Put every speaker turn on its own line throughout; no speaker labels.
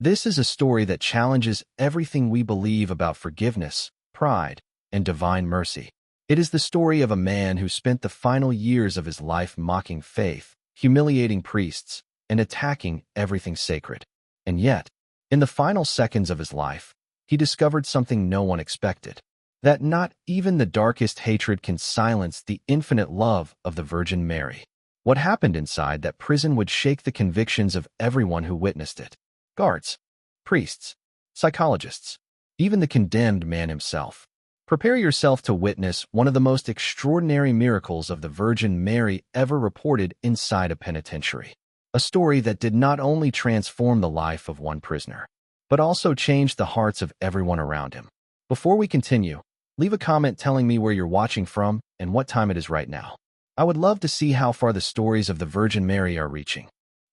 This is a story that challenges everything we believe about forgiveness, pride, and divine mercy. It is the story of a man who spent the final years of his life mocking faith, humiliating priests, and attacking everything sacred. And yet, in the final seconds of his life, he discovered something no one expected: that not even the darkest hatred can silence the infinite love of the Virgin Mary. What happened inside that prison would shake the convictions of everyone who witnessed it. Guards, priests, psychologists, even the condemned man himself. Prepare yourself to witness one of the most extraordinary miracles of the Virgin Mary ever reported inside a penitentiary. A story that did not only transform the life of one prisoner, but also changed the hearts of everyone around him. Before we continue, leave a comment telling me where you're watching from and what time it is right now. I would love to see how far the stories of the Virgin Mary are reaching.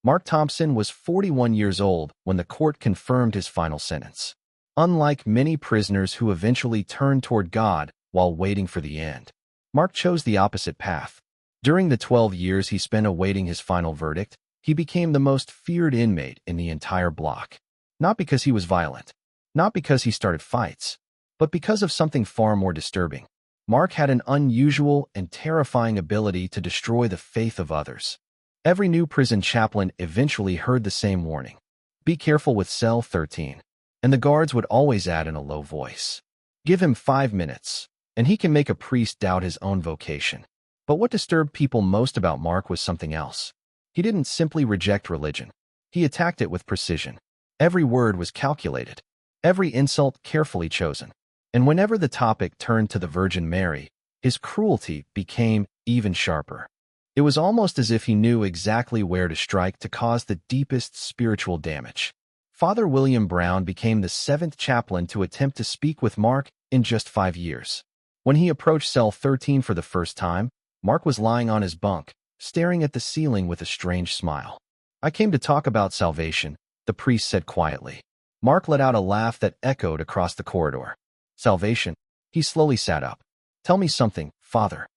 Mark Thompson was 41 years old when the court confirmed his final sentence. Unlike many prisoners who eventually turned toward God while waiting for the end, Mark chose the opposite path. During the 12 years he spent awaiting his final verdict, he became the most feared inmate in the entire block. Not because he was violent, not because he started fights, but because of something far more disturbing. Mark had an unusual and terrifying ability to destroy the faith of others. Every new prison chaplain eventually heard the same warning: be careful with cell 13. And the guards would always add in a low voice, give him 5 minutes, and he can make a priest doubt his own vocation. But what disturbed people most about Mark was something else. He didn't simply reject religion. He attacked it with precision. Every word was calculated, every insult carefully chosen. And whenever the topic turned to the Virgin Mary, his cruelty became even sharper. It was almost as if he knew exactly where to strike to cause the deepest spiritual damage. Father William Brown became the 7th chaplain to attempt to speak with Mark in just 5 years. When he approached cell 13 for the first time, Mark was lying on his bunk, staring at the ceiling with a strange smile. "I came to talk about salvation," the priest said quietly. Mark let out a laugh that echoed across the corridor. "Salvation?" He slowly sat up. "Tell me something, Father.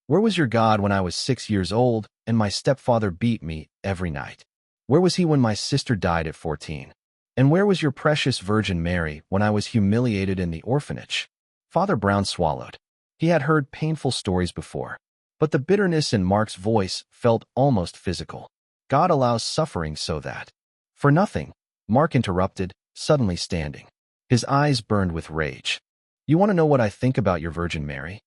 Where was your God when I was 6 years old and my stepfather beat me every night? Where was he when my sister died at 14? And where was your precious Virgin Mary when I was humiliated in the orphanage?" Father Brown swallowed. He had heard painful stories before, but the bitterness in Mark's voice felt almost physical. "God allows suffering so that—" "For nothing," Mark interrupted, suddenly standing. His eyes burned with rage. "You want to know what I think about your Virgin Mary?"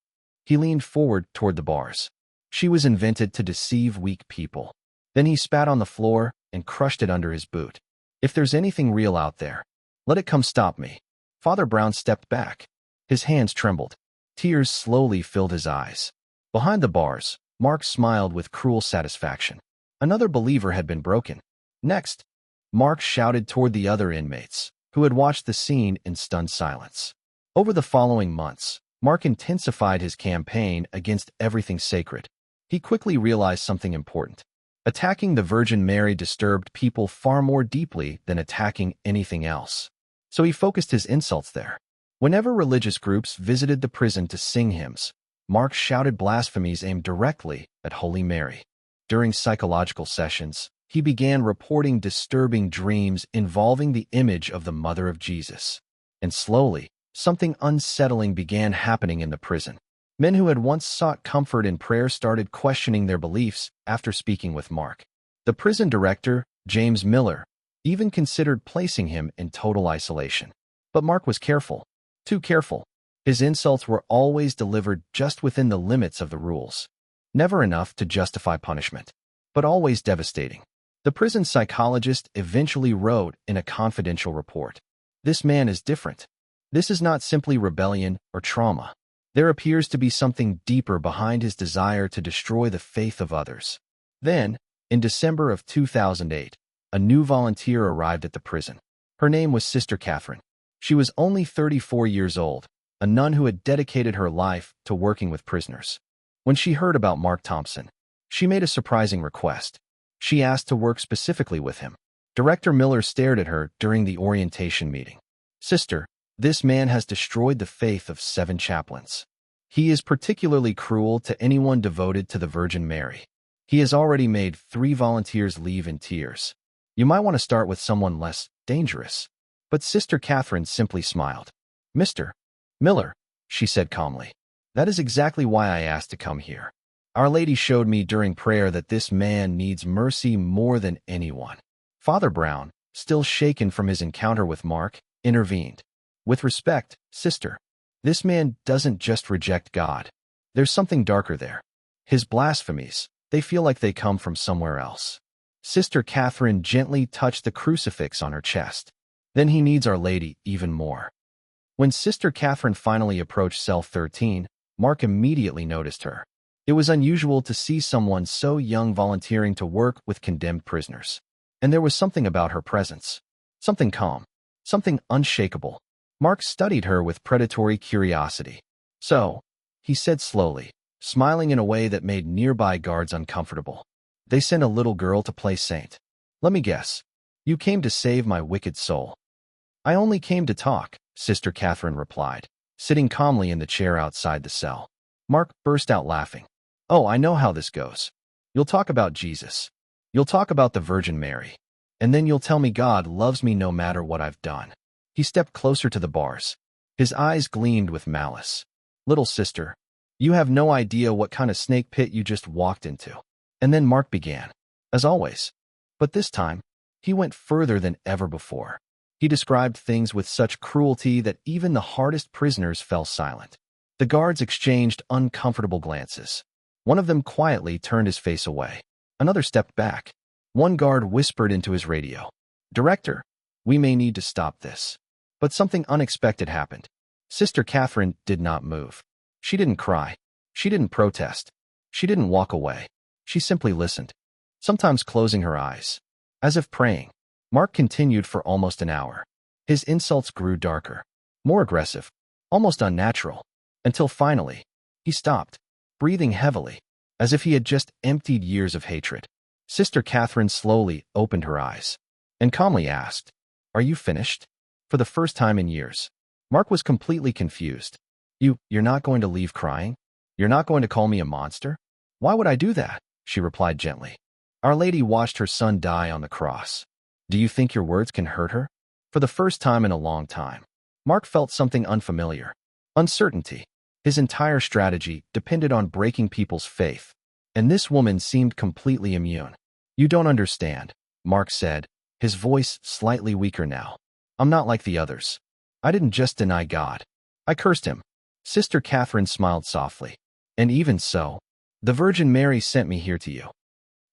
He leaned forward toward the bars. "She was invented to deceive weak people." Then he spat on the floor and crushed it under his boot. "If there's anything real out there, let it come stop me." Father Brown stepped back. His hands trembled. Tears slowly filled his eyes. Behind the bars, Mark smiled with cruel satisfaction. Another believer had been broken. Next, Mark shouted toward the other inmates, who had watched the scene in stunned silence. Over the following months, Mark intensified his campaign against everything sacred. He quickly realized something important. Attacking the Virgin Mary disturbed people far more deeply than attacking anything else. So he focused his insults there. Whenever religious groups visited the prison to sing hymns, Mark shouted blasphemies aimed directly at Holy Mary. During psychological sessions, he began reporting disturbing dreams involving the image of the Mother of Jesus. And slowly, something unsettling began happening in the prison. Men who had once sought comfort in prayer started questioning their beliefs after speaking with Mark. The prison director, James Miller, even considered placing him in total isolation. But Mark was careful, too careful. His insults were always delivered just within the limits of the rules. Never enough to justify punishment, but always devastating. The prison psychologist eventually wrote in a confidential report, "This man is different. This is not simply rebellion or trauma. There appears to be something deeper behind his desire to destroy the faith of others." Then, in December of 2008, a new volunteer arrived at the prison. Her name was Sister Catherine. She was only 34 years old, a nun who had dedicated her life to working with prisoners. When she heard about Mark Thompson, she made a surprising request. She asked to work specifically with him. Director Miller stared at her during the orientation meeting. "Sister, this man has destroyed the faith of 7 chaplains. He is particularly cruel to anyone devoted to the Virgin Mary. He has already made 3 volunteers leave in tears. You might want to start with someone less dangerous. But Sister Catherine simply smiled. "Mr. Miller," she said calmly, "that is exactly why I asked to come here. Our Lady showed me during prayer that this man needs mercy more than anyone." Father Brown, still shaken from his encounter with Mark, intervened. "With respect, sister, this man doesn't just reject God. There's something darker there. His blasphemies, they feel like they come from somewhere else." Sister Catherine gently touched the crucifix on her chest. "Then he needs Our Lady even more." When Sister Catherine finally approached cell 13, Mark immediately noticed her. It was unusual to see someone so young volunteering to work with condemned prisoners. And there was something about her presence. Something calm. Something unshakable. Mark studied her with predatory curiosity. "So," he said slowly, smiling in a way that made nearby guards uncomfortable, "they sent a little girl to play saint. Let me guess. You came to save my wicked soul." "I only came to talk," Sister Catherine replied, sitting calmly in the chair outside the cell. Mark burst out laughing. "Oh, I know how this goes. You'll talk about Jesus. You'll talk about the Virgin Mary. And then you'll tell me God loves me no matter what I've done." He stepped closer to the bars. His eyes gleamed with malice. "Little sister, you have no idea what kind of snake pit you just walked into." And then Mark began, as always. But this time, he went further than ever before. He described things with such cruelty that even the hardest prisoners fell silent. The guards exchanged uncomfortable glances. One of them quietly turned his face away. Another stepped back. One guard whispered into his radio, "Director, we may need to stop this." But something unexpected happened. Sister Catherine did not move. She didn't cry. She didn't protest. She didn't walk away. She simply listened, sometimes closing her eyes, as if praying. Mark continued for almost an hour. His insults grew darker, more aggressive, almost unnatural, until finally, he stopped, breathing heavily, as if he had just emptied years of hatred. Sister Catherine slowly opened her eyes and calmly asked, "Are you finished?" For the first time in years, Mark was completely confused. You're not going to leave crying? You're not going to call me a monster?" "Why would I do that?" she replied gently. "Our Lady watched her son die on the cross. Do you think your words can hurt her?" For the first time in a long time, Mark felt something unfamiliar. Uncertainty. His entire strategy depended on breaking people's faith, and this woman seemed completely immune. "You don't understand," Mark said, his voice slightly weaker now. "I'm not like the others. I didn't just deny God. I cursed him." Sister Catherine smiled softly. "And even so, the Virgin Mary sent me here to you."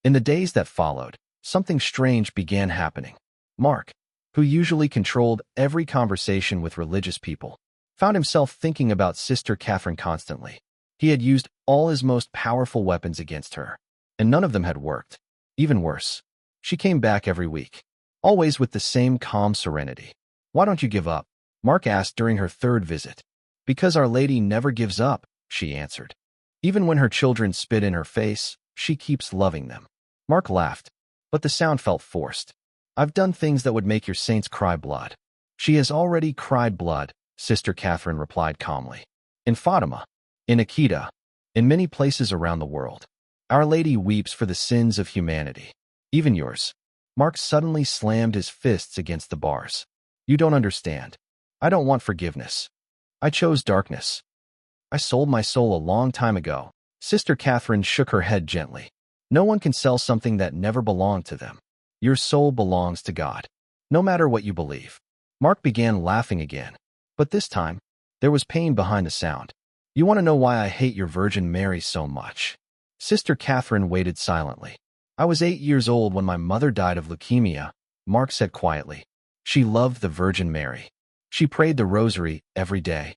In the days that followed, something strange began happening. Mark, who usually controlled every conversation with religious people, found himself thinking about Sister Catherine constantly. He had used all his most powerful weapons against her, and none of them had worked. Even worse, she came back every week, always with the same calm serenity. "Why don't you give up?" Mark asked during her third visit. "Because Our Lady never gives up," she answered. "Even when her children spit in her face, she keeps loving them." Mark laughed, but the sound felt forced. "I've done things that would make your saints cry blood." "She has already cried blood," Sister Catherine replied calmly. "In Fatima, in Akita, in many places around the world, Our Lady weeps for the sins of humanity. Even yours." Mark suddenly slammed his fists against the bars. "You don't understand. I don't want forgiveness. I chose darkness. I sold my soul a long time ago." Sister Catherine shook her head gently. "No one can sell something that never belonged to them. Your soul belongs to God, no matter what you believe." Mark began laughing again, but this time, there was pain behind the sound. "You want to know why I hate your Virgin Mary so much?" Sister Catherine waited silently. "I was 8 years old when my mother died of leukemia," Mark said quietly. "She loved the Virgin Mary. She prayed the rosary every day.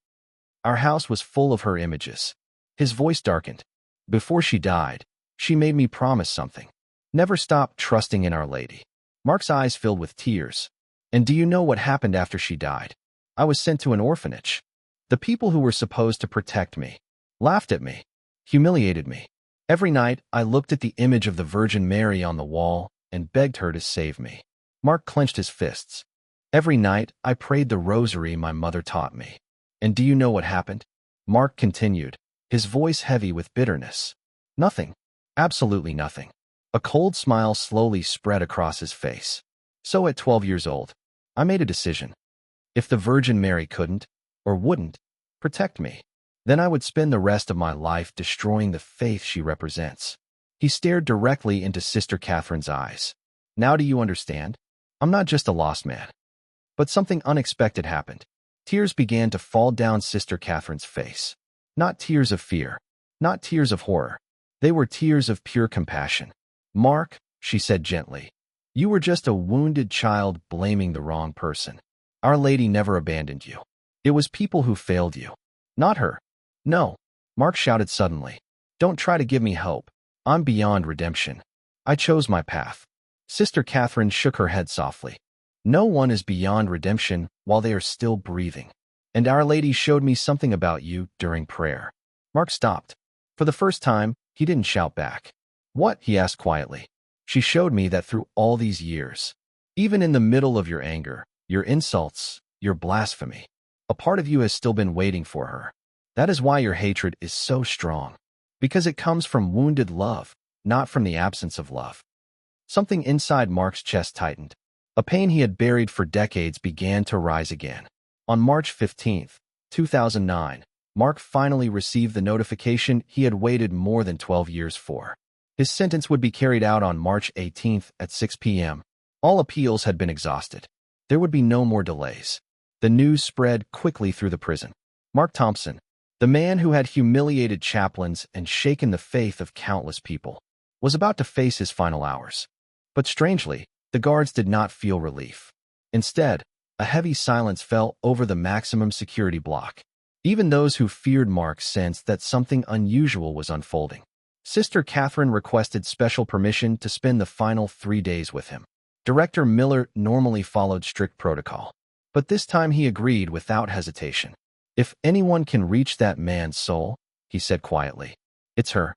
Our house was full of her images." His voice darkened. "Before she died, she made me promise something. Never stop trusting in Our Lady." Mark's eyes filled with tears. "And do you know what happened after she died? I was sent to an orphanage. The people who were supposed to protect me laughed at me, humiliated me. Every night, I looked at the image of the Virgin Mary on the wall and begged her to save me." Mark clenched his fists. "Every night, I prayed the rosary my mother taught me. And do you know what happened?" Mark continued, his voice heavy with bitterness. "Nothing. Absolutely nothing." A cold smile slowly spread across his face. "So at 12 years old, I made a decision. If the Virgin Mary couldn't, or wouldn't, protect me, then I would spend the rest of my life destroying the faith she represents. He stared directly into Sister Catherine's eyes. Now do you understand? I'm not just a lost man. But something unexpected happened. Tears began to fall down Sister Catherine's face. Not tears of fear, not tears of horror. They were tears of pure compassion. Mark, she said gently, you were just a wounded child blaming the wrong person. Our Lady never abandoned you. It was people who failed you, not her. No, Mark shouted suddenly. Don't try to give me hope. I'm beyond redemption. I chose my path. Sister Catherine shook her head softly. No one is beyond redemption while they are still breathing. And Our Lady showed me something about you during prayer. Mark stopped. For the first time, he didn't shout back. What? He asked quietly. She showed me that through all these years, even in the middle of your anger, your insults, your blasphemy, a part of you has still been waiting for her. That is why your hatred is so strong. Because it comes from wounded love, not from the absence of love. Something inside Mark's chest tightened. A pain he had buried for decades began to rise again. On March 15, 2009, Mark finally received the notification he had waited more than 12 years for. His sentence would be carried out on March 18 at 6 p.m. All appeals had been exhausted. There would be no more delays. The news spread quickly through the prison. Mark Thompson, the man who had humiliated chaplains and shaken the faith of countless people, was about to face his final hours. But strangely, the guards did not feel relief. Instead, a heavy silence fell over the maximum security block. Even those who feared Mark sensed that something unusual was unfolding. Sister Catherine requested special permission to spend the final 3 days with him. Director Miller normally followed strict protocol, but this time he agreed without hesitation. If anyone can reach that man's soul, he said quietly, it's her.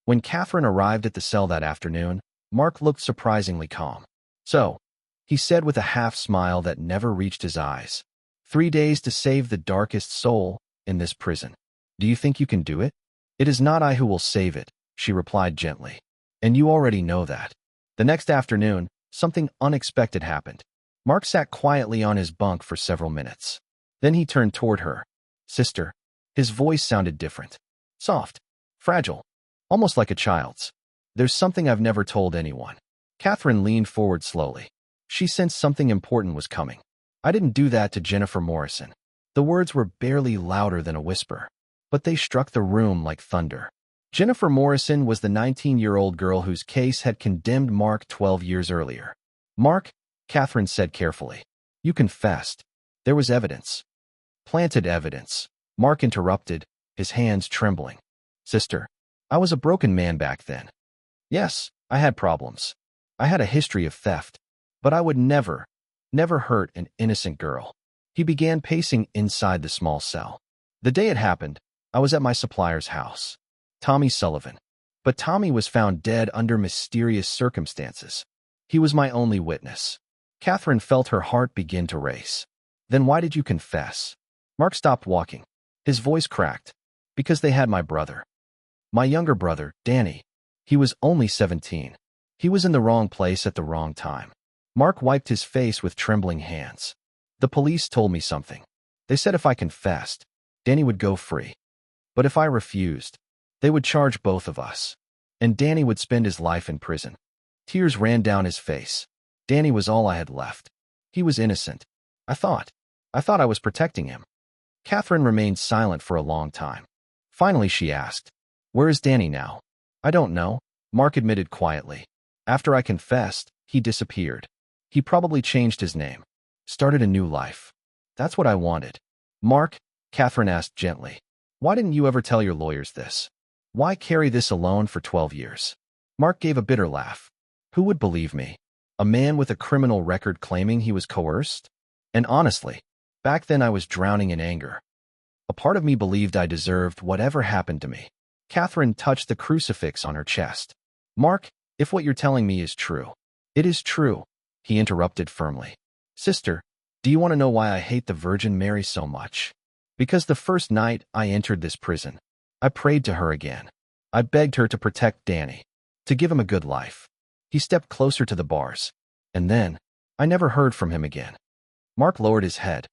When Catherine arrived at the cell that afternoon, Mark looked surprisingly calm. So, he said with a half-smile that never reached his eyes, 3 days to save the darkest soul in this prison. Do you think you can do it? It is not I who will save it, she replied gently. And you already know that. The next afternoon, something unexpected happened. Mark sat quietly on his bunk for several minutes. Then he turned toward her. Sister. His voice sounded different. Soft. Fragile. Almost like a child's. There's something I've never told anyone. Catherine leaned forward slowly. She sensed something important was coming. I didn't do that to Jennifer Morrison. The words were barely louder than a whisper, but they struck the room like thunder. Jennifer Morrison was the 19-year-old girl whose case had condemned Mark 12 years earlier. Mark, Catherine said carefully, you confessed. There was evidence. Planted evidence. Mark interrupted, his hands trembling. Sister, I was a broken man back then. Yes, I had problems. I had a history of theft, but I would never hurt an innocent girl. He began pacing inside the small cell. The day it happened, I was at my supplier's house. Tommy Sullivan. But Tommy was found dead under mysterious circumstances. He was my only witness. Catherine felt her heart begin to race. Then why did you confess? Mark stopped walking. His voice cracked. Because they had my brother. My younger brother, Danny. He was only 17. He was in the wrong place at the wrong time. Mark wiped his face with trembling hands. The police told me something. They said if I confessed, Danny would go free. But if I refused, they would charge both of us. And Danny would spend his life in prison. Tears ran down his face. Danny was all I had left. He was innocent. I thought I was protecting him. Catherine remained silent for a long time. Finally, she asked, where is Danny now? I don't know, Mark admitted quietly. After I confessed, he disappeared. He probably changed his name. Started a new life. That's what I wanted. Mark, Catherine asked gently, why didn't you ever tell your lawyers this? Why carry this alone for 12 years? Mark gave a bitter laugh. Who would believe me? A man with a criminal record claiming he was coerced? And honestly, back then I was drowning in anger. A part of me believed I deserved whatever happened to me. Catherine touched the crucifix on her chest. Mark, if what you're telling me is true. It is true, he interrupted firmly. Sister, do you want to know why I hate the Virgin Mary so much? Because the first night I entered this prison, I prayed to her again. I begged her to protect Danny, to give him a good life. He stepped closer to the bars, and then I never heard from him again. Mark lowered his head.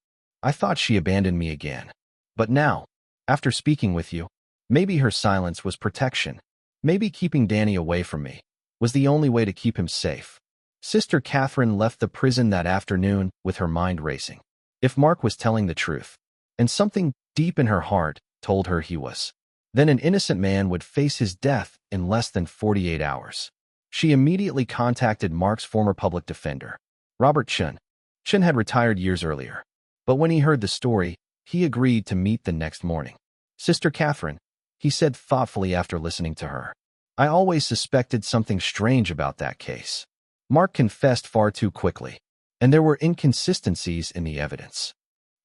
I thought she abandoned me again. But now, after speaking with you, maybe her silence was protection. Maybe keeping Danny away from me was the only way to keep him safe. Sister Catherine left the prison that afternoon with her mind racing. If Mark was telling the truth, and something deep in her heart told her he was, then an innocent man would face his death in less than 48 hours. She immediately contacted Mark's former public defender, Robert Chun. Chun had retired years earlier, but when he heard the story, he agreed to meet the next morning. Sister Catherine, he said thoughtfully after listening to her, I always suspected something strange about that case. Mark confessed far too quickly, and there were inconsistencies in the evidence.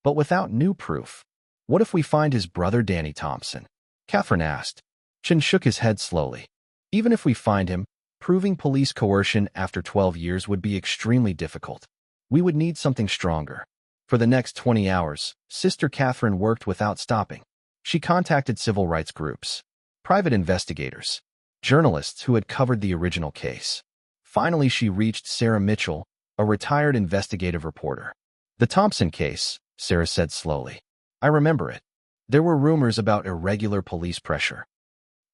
But without new proof, what if we find his brother Danny Thompson? Catherine asked. Chun shook his head slowly. Even if we find him, proving police coercion after 12 years would be extremely difficult. We would need something stronger. For the next 20 hours, Sister Catherine worked without stopping. She contacted civil rights groups, private investigators, journalists who had covered the original case. Finally, she reached Sarah Mitchell, a retired investigative reporter. The Thompson case, Sarah said slowly. I remember it. There were rumors about irregular police pressure.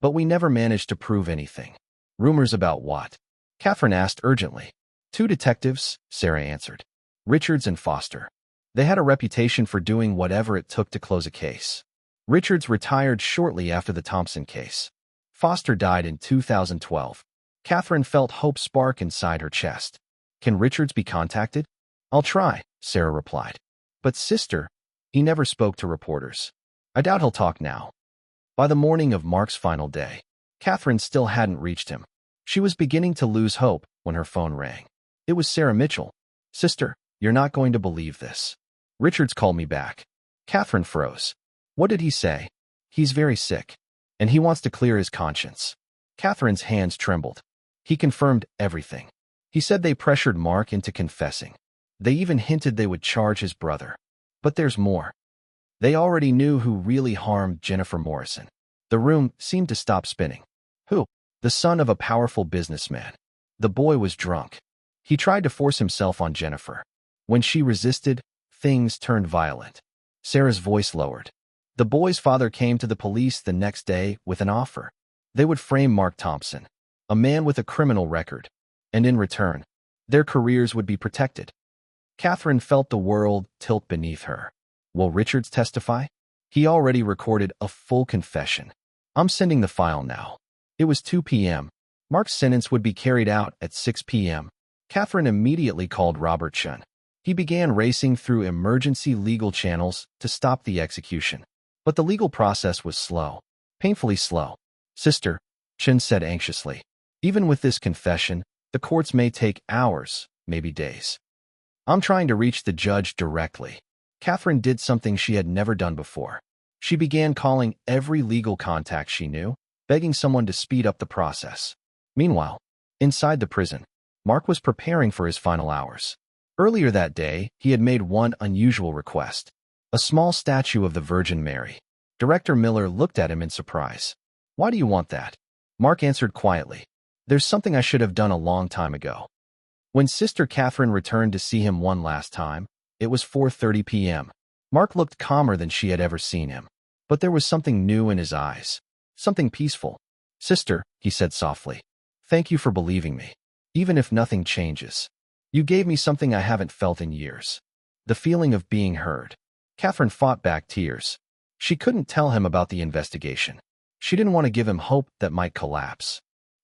But we never managed to prove anything. Rumors about what? Catherine asked urgently. 2 detectives, Sarah answered. Richards and Foster. They had a reputation for doing whatever it took to close a case. Richards retired shortly after the Thompson case. Foster died in 2012. Catherine felt hope spark inside her chest. Can Richards be contacted? I'll try, Sarah replied. But sister, he never spoke to reporters. I doubt he'll talk now. By the morning of Mark's final day, Catherine still hadn't reached him. She was beginning to lose hope when her phone rang. It was Sarah Mitchell. Sister, you're not going to believe this. Richards called me back. Catherine froze. What did he say? He's very sick, and he wants to clear his conscience. Catherine's hands trembled. He confirmed everything. He said they pressured Mark into confessing. They even hinted they would charge his brother. But there's more. They already knew who really harmed Jennifer Morrison. The room seemed to stop spinning. Who? The son of a powerful businessman. The boy was drunk. He tried to force himself on Jennifer. When she resisted, things turned violent. Sarah's voice lowered. The boy's father came to the police the next day with an offer. They would frame Mark Thompson, a man with a criminal record, and in return, their careers would be protected. Catherine felt the world tilt beneath her. Will Richards testify? He already recorded a full confession. I'm sending the file now. It was 2 p.m. Mark's sentence would be carried out at 6 p.m. Catherine immediately called Robert Chun. He began racing through emergency legal channels to stop the execution. But the legal process was slow, painfully slow. Sister, Chun said anxiously, even with this confession, the courts may take hours, maybe days. I'm trying to reach the judge directly. Catherine did something she had never done before. She began calling every legal contact she knew, begging someone to speed up the process. Meanwhile, inside the prison, Mark was preparing for his final hours. Earlier that day, he had made one unusual request. A small statue of the Virgin Mary. Director Miller looked at him in surprise. Why do you want that? Mark answered quietly. There's something I should have done a long time ago. When Sister Catherine returned to see him one last time, it was 4:30 p.m. Mark looked calmer than she had ever seen him. But there was something new in his eyes. Something peaceful. Sister, he said softly. Thank you for believing me. Even if nothing changes. You gave me something I haven't felt in years. The feeling of being heard. Catherine fought back tears. She couldn't tell him about the investigation. She didn't want to give him hope that might collapse.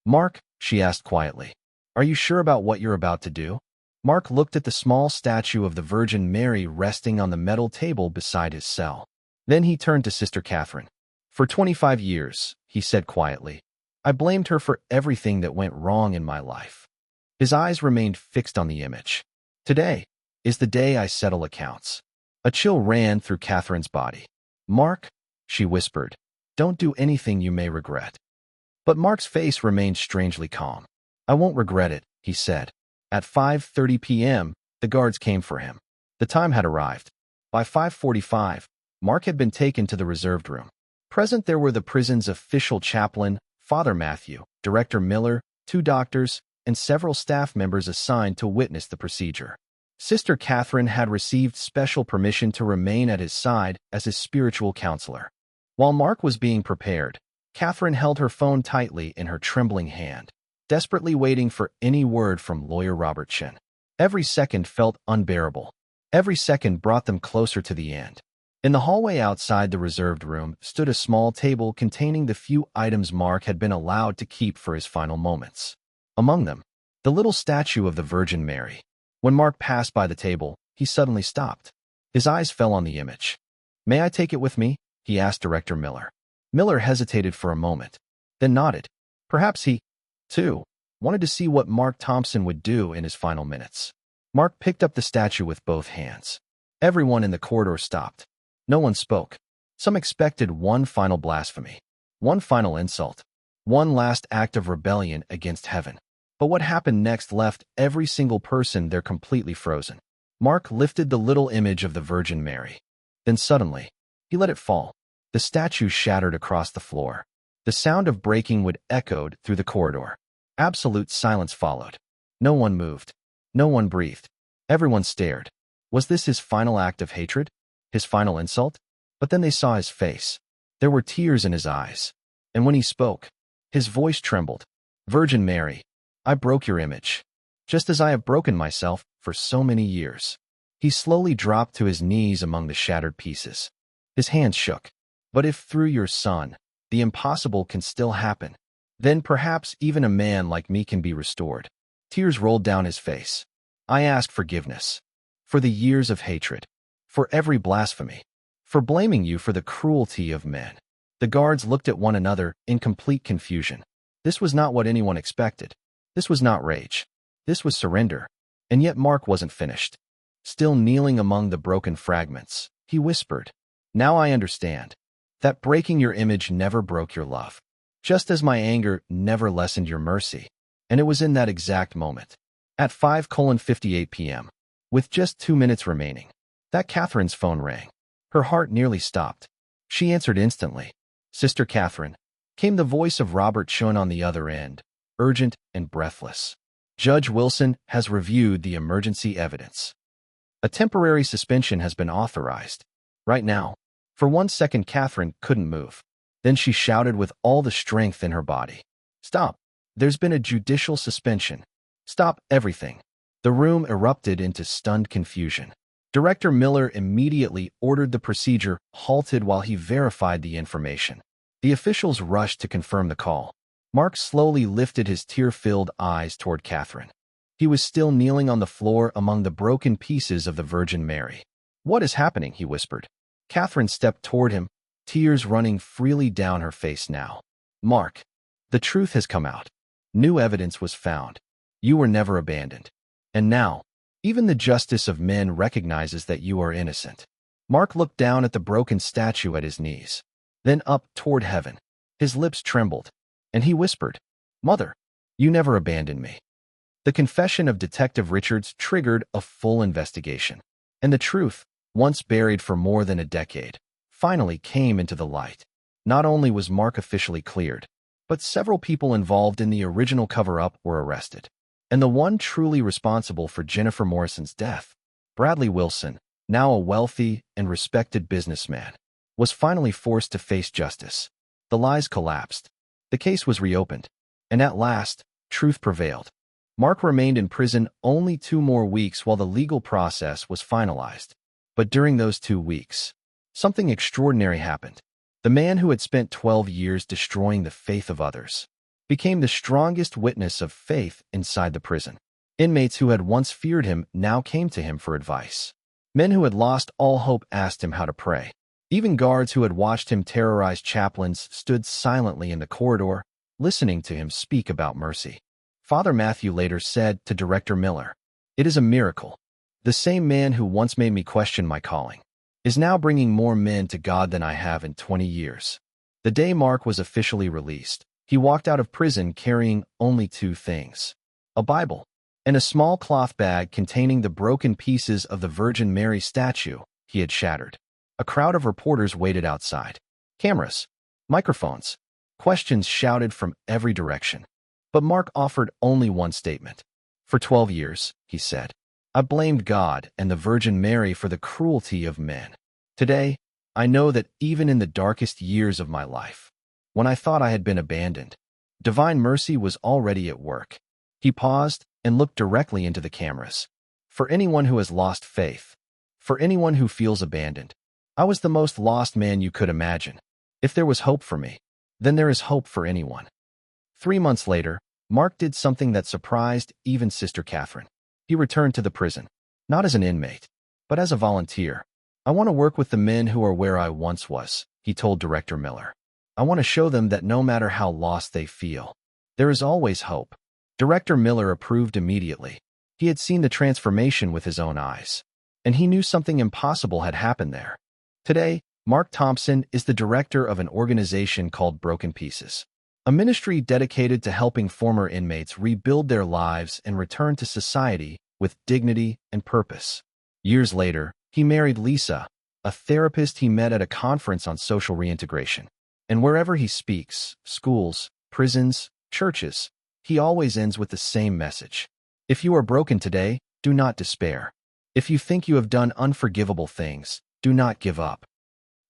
Mark, she asked quietly, are you sure about what you're about to do? Mark looked at the small statue of the Virgin Mary resting on the metal table beside his cell. Then he turned to Sister Catherine. For 25 years, he said quietly, I blamed her for everything that went wrong in my life. His eyes remained fixed on the image. Today is the day I settle accounts. A chill ran through Catherine's body. Mark, she whispered, don't do anything you may regret. But Mark's face remained strangely calm. I won't regret it, he said. At 5:30 p.m., the guards came for him. The time had arrived. By 5:45, Mark had been taken to the reserved room. Present there were the prison's official chaplain, Father Matthew, Director Miller, 2 doctors, and several staff members assigned to witness the procedure. Sister Catherine had received special permission to remain at his side as his spiritual counselor. While Mark was being prepared, Catherine held her phone tightly in her trembling hand, desperately waiting for any word from lawyer Robertson. Every second felt unbearable. Every second brought them closer to the end. In the hallway outside the reserved room stood a small table containing the few items Mark had been allowed to keep for his final moments. Among them, the little statue of the Virgin Mary. When Mark passed by the table, he suddenly stopped. His eyes fell on the image. "May I take it with me?" he asked Director Miller. Miller hesitated for a moment, then nodded. Perhaps he, too, wanted to see what Mark Thompson would do in his final minutes. Mark picked up the statue with both hands. Everyone in the corridor stopped. No one spoke. Some expected one final blasphemy, one final insult, one last act of rebellion against heaven. But what happened next left every single person there completely frozen. Mark lifted the little image of the Virgin Mary. Then suddenly, he let it fall. The statue shattered across the floor. The sound of breaking wood echoed through the corridor. Absolute silence followed. No one moved. No one breathed. Everyone stared. Was this his final act of hatred? His final insult? But then they saw his face. There were tears in his eyes. And when he spoke, his voice trembled. "Virgin Mary, I broke your image, just as I have broken myself for so many years." He slowly dropped to his knees among the shattered pieces. His hands shook. "But if through your son, the impossible can still happen, then perhaps even a man like me can be restored." Tears rolled down his face. "I ask forgiveness for the years of hatred, for every blasphemy, for blaming you for the cruelty of men." The guards looked at one another in complete confusion. This was not what anyone expected. This was not rage. This was surrender. And yet Mark wasn't finished. Still kneeling among the broken fragments, he whispered, "Now I understand that breaking your image never broke your love, just as my anger never lessened your mercy." And it was in that exact moment, at 5:58 p.m., with just 2 minutes remaining, that Catherine's phone rang. Her heart nearly stopped. She answered instantly. "Sister Catherine," came the voice of Robert Shun on the other end, urgent and breathless. "Judge Wilson has reviewed the emergency evidence. A temporary suspension has been authorized. Right now." For 1 second, Catherine couldn't move. Then she shouted with all the strength in her body, "Stop! There's been a judicial suspension. Stop everything." The room erupted into stunned confusion. Director Miller immediately ordered the procedure halted while he verified the information. The officials rushed to confirm the call. Mark slowly lifted his tear-filled eyes toward Catherine. He was still kneeling on the floor among the broken pieces of the Virgin Mary. "What is happening?" he whispered. Catherine stepped toward him, tears running freely down her face now. "Mark, the truth has come out. New evidence was found. You were never abandoned. And now, even the justice of men recognizes that you are innocent." Mark looked down at the broken statue at his knees, then up toward heaven. His lips trembled, and he whispered, "Mother, you never abandoned me." The confession of Detective Richards triggered a full investigation, and the truth, once buried for more than a decade, finally came into the light. Not only was Mark officially cleared, but several people involved in the original cover-up were arrested. And the one truly responsible for Jennifer Morrison's death, Bradley Wilson, now a wealthy and respected businessman, was finally forced to face justice. The lies collapsed. The case was reopened. And at last, truth prevailed. Mark remained in prison only 2 more weeks while the legal process was finalized. But during those 2 weeks, something extraordinary happened. The man who had spent 12 years destroying the faith of others became the strongest witness of faith inside the prison. Inmates who had once feared him now came to him for advice. Men who had lost all hope asked him how to pray. Even guards who had watched him terrorize chaplains stood silently in the corridor, listening to him speak about mercy. Father Matthew later said to Director Miller, "It is a miracle. The same man who once made me question my calling is now bringing more men to God than I have in 20 years." The day Mark was officially released, he walked out of prison carrying only 2 things: a Bible and a small cloth bag containing the broken pieces of the Virgin Mary statue he had shattered. A crowd of reporters waited outside. Cameras, microphones, questions shouted from every direction. But Mark offered only one statement. "For 12 years," he said, I blamed God and the Virgin Mary for the cruelty of men. Today, I know that even in the darkest years of my life, when I thought I had been abandoned, divine mercy was already at work. He paused and looked directly into the cameras. For anyone who has lost faith, for anyone who feels abandoned, I was the most lost man you could imagine. If there was hope for me, then there is hope for anyone. 3 months later, Mark did something that surprised even Sister Catherine. He returned to the prison, not as an inmate, but as a volunteer. I want to work with the men who are where I once was, he told Director Miller. I want to show them that no matter how lost they feel, there is always hope. Director Miller approved immediately. He had seen the transformation with his own eyes, and he knew something impossible had happened there. Today, Mark Thompson is the director of an organization called Broken Pieces, a ministry dedicated to helping former inmates rebuild their lives and return to society with dignity and purpose. Years later, he married Lisa, a therapist he met at a conference on social reintegration. And wherever he speaks, schools, prisons, churches, he always ends with the same message. If you are broken today, do not despair. If you think you have done unforgivable things, do not give up.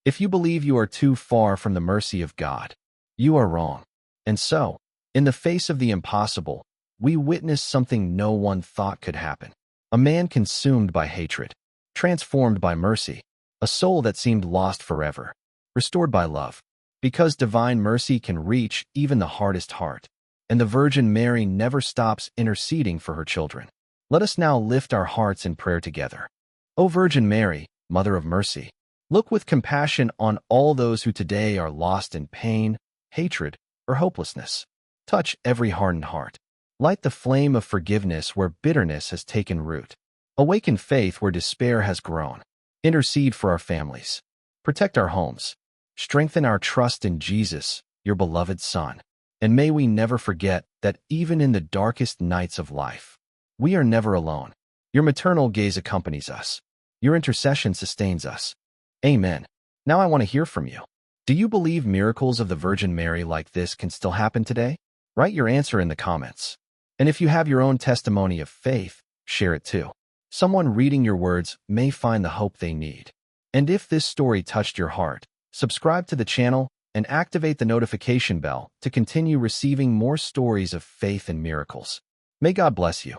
If you believe you are too far from the mercy of God, you are wrong. And so, in the face of the impossible, we witness something no one thought could happen. A man consumed by hatred, transformed by mercy, a soul that seemed lost forever, restored by love. Because divine mercy can reach even the hardest heart, and the Virgin Mary never stops interceding for her children. Let us now lift our hearts in prayer together. O Virgin Mary, Mother of Mercy, look with compassion on all those who today are lost in pain, hatred, or hopelessness. Touch every hardened heart. Light the flame of forgiveness where bitterness has taken root. Awaken faith where despair has grown. Intercede for our families. Protect our homes. Strengthen our trust in Jesus, your beloved Son. And may we never forget that even in the darkest nights of life, we are never alone. Your maternal gaze accompanies us. Your intercession sustains us. Amen. Now I want to hear from you. Do you believe miracles of the Virgin Mary like this can still happen today? Write your answer in the comments. And if you have your own testimony of faith, share it too. Someone reading your words may find the hope they need. And if this story touched your heart, subscribe to the channel and activate the notification bell to continue receiving more stories of faith and miracles. May God bless you.